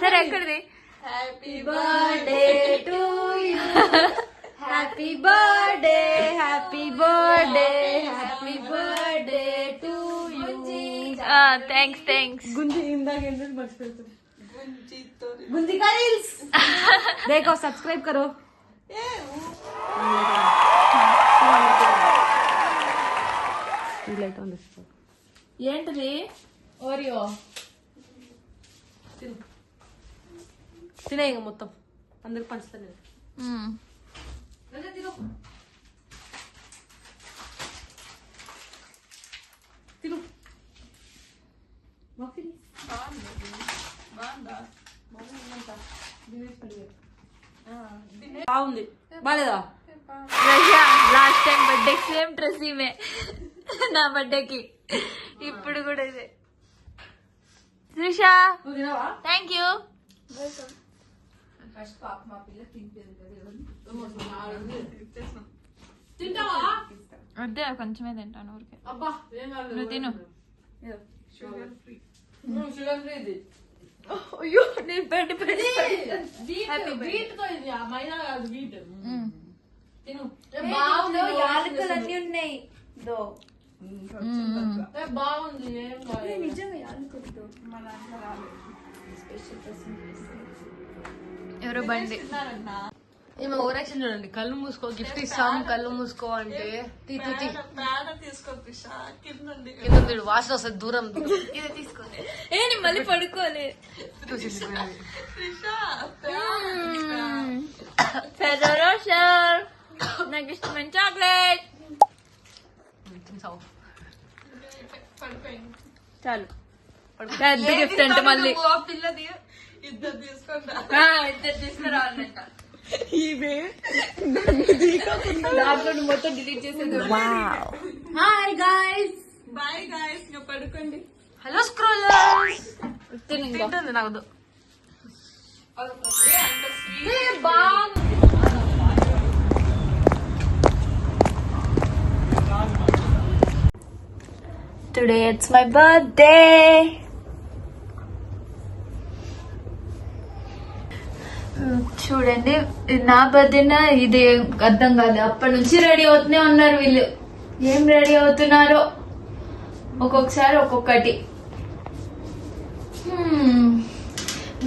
సరే ఎక్కడిది? Happy birthday to you, happy birthday, happy birthday, happy birthday to you. Thanks. గుంజి ఇందాక మర్చిపోతుంది. गुंजी का रील्स देखो, सब्सक्राइब करो. ఏంటిది? ఓరియో తినే ఇంకా మొత్తం అందరికి పంచుతాను. తిను బాగుంది. బాలేదా? Last time birthday same dress ఈమె నా బర్త్డేకి, ఇప్పుడు కూడా ఇదే. Trisha thank you. అదే కొంచెమే తింటాను ఊరికే. నువ్వు తిను. అయ్యో నేను పెట్టి యాలకులన్నీ ఉన్నాయి. బాగుంది. నిజంగా యాలకులతో ఎవరో బండి. ఈమె ఓవరాక్షన్ చూడండి. కళ్ళు మూసుకో, గిఫ్ట్ ఇస్తాం కళ్ళు మూసుకో అంటే కింద వాసన వస్తుంది. దూరం ఇది తీసుకోండి. ఏ మళ్ళీ పడుకోలే. నాకు ఇష్టమైన చాక్లెట్. చాలు పెద్ద గిఫ్ట్ అంటే మళ్ళీ ఇద్దరు తీసుకురావాలంట. దాంట్లో మొత్తం డిలీట్ చేసేది. హాయ్ గాయ్స్, బాయ్ గాయ్స్, పడుకోండి. హలో స్క్రోలర్స్. నాకు టుడే ఇట్స్ మై బర్త్డే. చూడండి నా బర్త్డేనా ఇది అర్థం కాదు. అప్పటి నుంచి రెడీ అవుతూనే ఉన్నారు వీళ్ళు. ఏం రెడీ అవుతున్నారో ఒక్కొక్కసారి ఒక్కొక్కటి.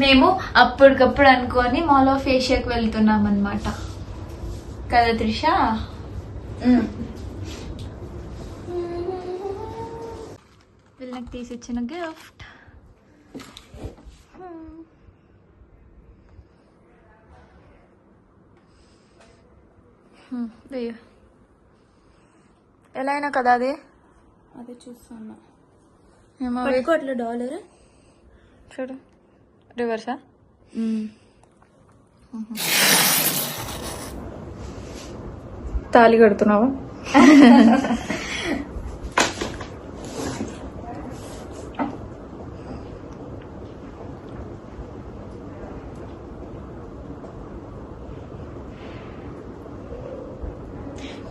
మేము అప్పటికప్పుడు అనుకొని మాలో ఫేషియల్కి వెళ్తున్నాం అన్నమాట కదా త్రిష? వీళ్ళకి తీసిచ్చిన గిఫ్ట్. ఎలా అయినా కదా అది? అదే చూస్తున్నా. అట్లా డాలర్ చూడు. రివర్సా? తాళి కడుతున్నావా?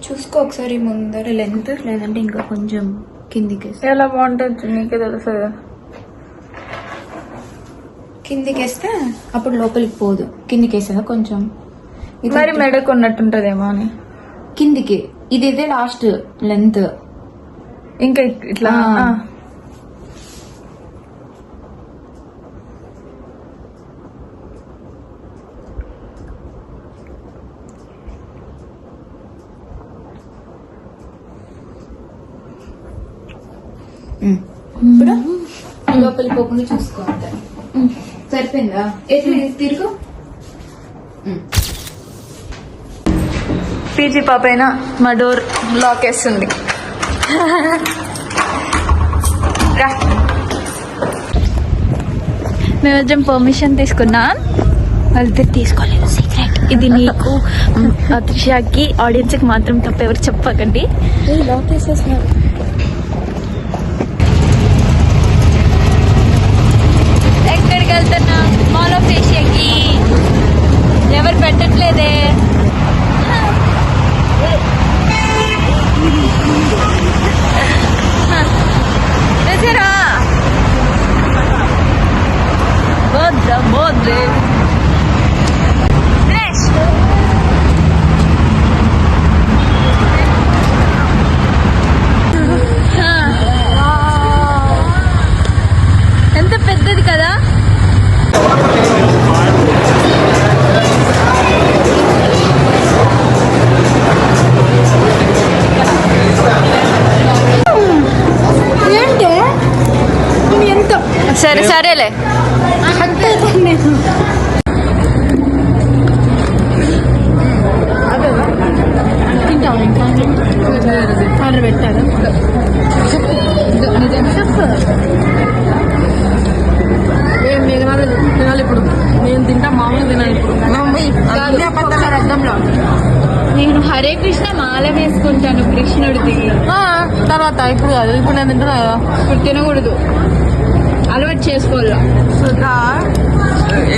చూసుకో ఒకసారి ముందర లెంత్, లేదంటే ఇంకా కొంచెం కిందికి. ఎలా బాగుంటుంది నీకే తెలుసు. కిందికి వేస్తే అప్పుడు లోపలికి పోదు. కిందికి వేసా కొంచెం. మరి మెడకు ఉన్నట్టుంటదేమో అని కిందికి. ఇది ఇదే లాస్ట్ లెంత్. ఇంకా ఇట్లా ఇప్పుడు లోపలికి పోకుండా చూసుకోవాలి. సరిపోయిందా? ఎట్లా తిరుగు. పీజీ పాప అయినా మా డోర్ లాక్ వేస్తుంది. మేము కొంచెం పర్మిషన్ తీసుకున్నాం, వాళ్ళిద్దరు తీసుకోలేదు. సీక్రెట్ ఇది. నీకు త్రిషకి, ఆడియన్స్ కి మాత్రం తప్ప ఎవరు చెప్పకండి. లాక్ వేసేస్తున్నారు. ఎక్కడికి వెళ్తున్నా? మాల్ ఆఫ్ ఏషియాకి. ఎవరు పెట్టట్లేదే. వద్దే దినేష్ ఎంత పెద్దది కదా. ఏంటి ఎంత సరే సరేలే తింటావు ఆర్డర్ పెట్టారు మేము తినాలి ఇప్పుడు. మేము తింటాం మామూలు తినాలి ఇప్పుడు అర్థంలో. నేను హరే కృష్ణ మాల వేసుకుంటాను కృష్ణుడిది. తర్వాత ఇప్పుడు కాదు, ఇప్పుడు నేను తింటున్నా కదా. ఇప్పుడు తినకూడదు, అలవాటు చేసుకోవాలా.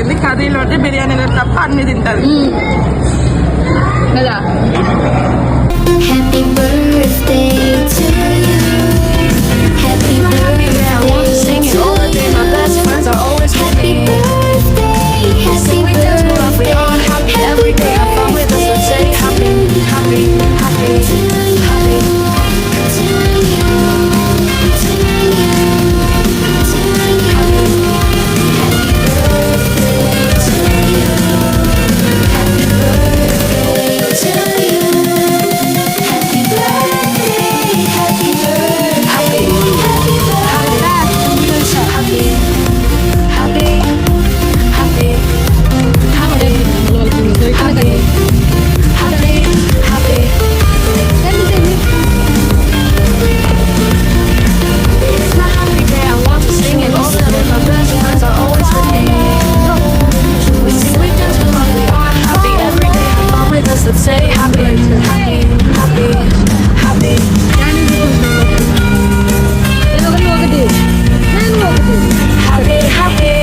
ఎన్ని కర్రీలు అంటే బిర్యానీలో తప్ప అన్ని తింటారు కదా. Happy birthday to you. Happy birthday. I wanna sing it all the day. My best friends are always with me. Happy birthday. We are happy every day. I fun with us and say happy, happy, happy, happy. Let's say happy, happy, happy, happy. Happy, happy,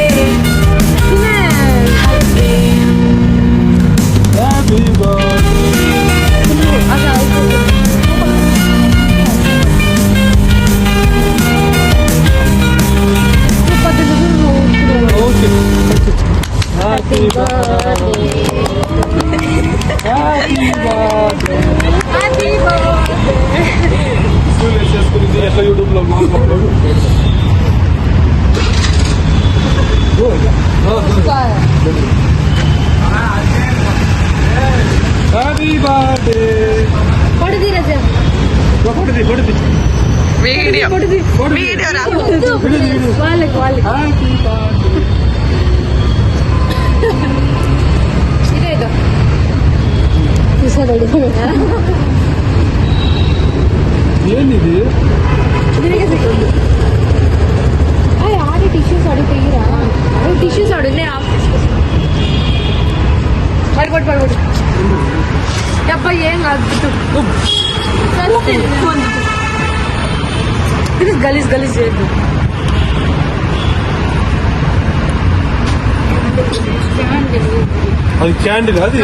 ఏంది tissues అడుగులే పడుకోటి అబ్బాయి ఏం కాదు. గలీజ్ గలీజ్ చేయద్దు. అది candle అది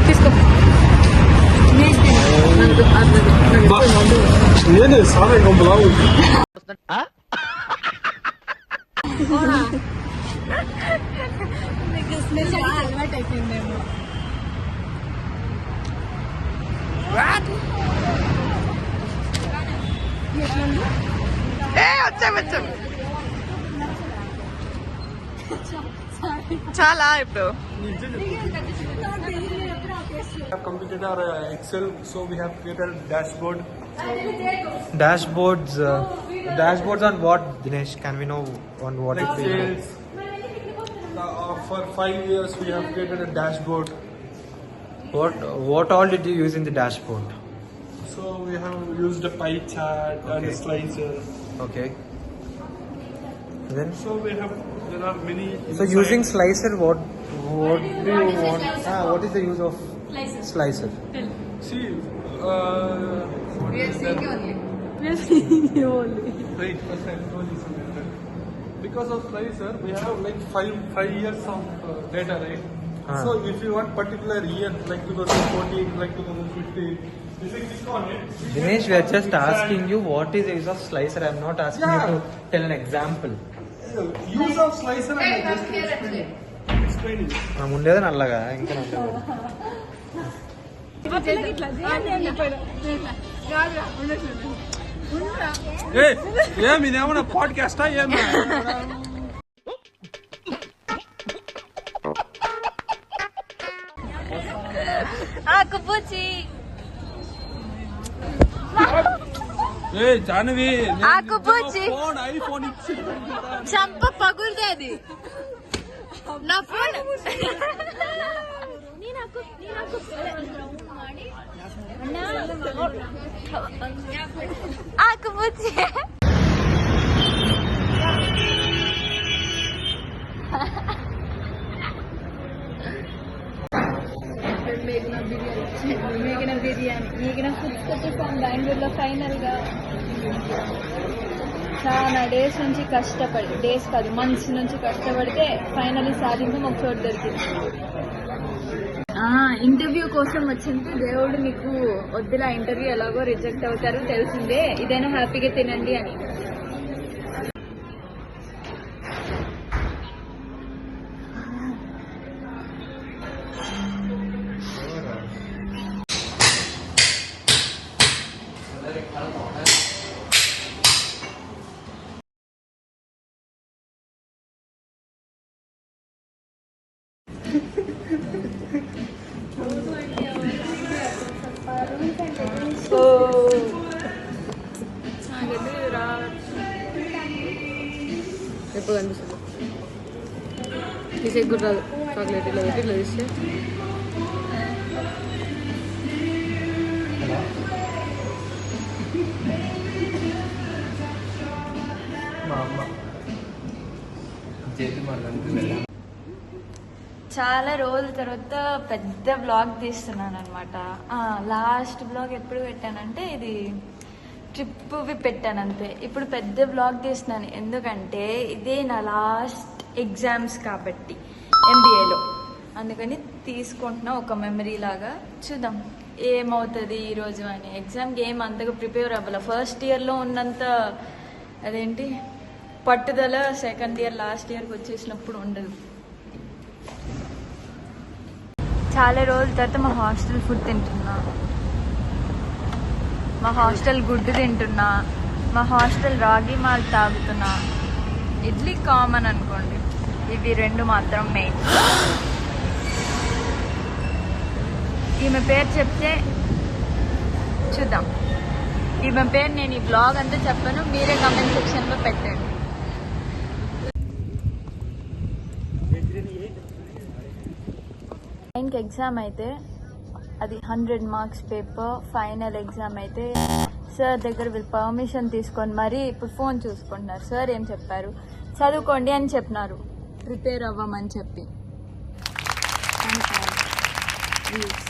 తీసుకో. నేను సారా గొప్పలా అలవాటు అయిపోయిందేమో. చాలా ఇప్పుడు We have completed our Excel, so we have created a dashboard. Dashboards on what, Dinesh? Can we know on what Like it is? sales. For 5 years, we have created a dashboard. What all did you use in the dashboard? So we have used a pie chart and a slicer. Okay. Then So there are many. so using slicer, what do you want? What is the use of slicer? See, We are seeing only. Wait, first I'll tell you something. Because of slicer, we have like five years of data, right? Ah. So if you want particular year, like 2014, like 2015, Dinesh, we are just asking you what is the use of slicer. I am not asking you to tell an example. Use of slicer and just explaining. ఉండేది నల్లగా ఇంకా ఏమన్నా పాడ్కాస్టా ఏమి ఆకుపూచి Jahnavi ఆకుపూచి iPhone ఇచ్చి చంప పగులుదే అది నా phone ఆకుపూచి మేఘన బిర్యానీ మేఘన ఫుడ్స్ వచ్చేసాం బెంగళూరులో ఫైనల్గా చాలా డేస్ నుంచి కష్టపడి డేస్ కాదు మంత్స్ నుంచి కష్టపడితే ఫైనల్లీ సాధించడం ఒక చోటు దొరికింది. ఇంటర్వ్యూ కోసం వచ్చింది దేవుడు మీకు వద్దులా ఇంటర్వ్యూ ఎలాగో రిజెక్ట్ అవుతారు తెలిసిందే, ఇదైనా హ్యాపీగా తినండి అని. ఎప్పుడు కనిపిస్తుంది తీసే గుర్రాదు చాక్లెట్ ఇలా పెట్టి ఇలా తీస్తే చాలా రోజుల తర్వాత పెద్ద బ్లాగ్ తీస్తున్నాను అనమాట. లాస్ట్ బ్లాగ్ ఎప్పుడు పెట్టానంటే ఇది ట్రిప్వి పెట్టాను అంతే. ఇప్పుడు పెద్ద బ్లాగ్ తీస్తున్నాను ఎందుకంటే ఇదే నా లాస్ట్ ఎగ్జామ్స్ కాబట్టి MBAలో, అందుకని తీసుకుంటున్నా ఒక మెమరీ లాగా. చూద్దాం ఏమవుతుంది ఈరోజు అని. ఎగ్జామ్కి ఏం అంతగా ప్రిపేర్ అవ్వాలి. ఫస్ట్ ఇయర్లో ఉన్నంత అదేంటి పట్టుదల సెకండ్ ఇయర్ లాస్ట్ ఇయర్కి వచ్చేసినప్పుడు ఉండదు. చాలా రోజుల తర్వాత మా హాస్టల్ ఫుడ్ తింటున్నా, మా హాస్టల్ గుడ్డు తింటున్నా, మా హాస్టల్ రాగి మాల్ తాగుతున్నా. ఇడ్లీ కామన్ అనుకోండి, ఇవి రెండు మాత్రం మెయిన్. ఈమె పేరు చెప్తే చూద్దాం. ఈమె పేరు నేను ఈ బ్లాగ్ అంతా చెప్పాను, మీరే కమెంట్ సెక్షన్లో పెట్టండి. ఇంక ఎగ్జామ్ అయితే అది 100 మార్క్స్ పేపర్. ఫైనల్ ఎగ్జామ్ అయితే సార్ దగ్గర వీళ్ళు పర్మిషన్ తీసుకొని మరీ ఇప్పుడు ఫోన్ చూసుకుంటున్నారు. సార్ ఏం చెప్పారు, చదువుకోండి అని చెప్పినారు, ప్రిపేర్ అవ్వమని చెప్పి. ప్లీజ్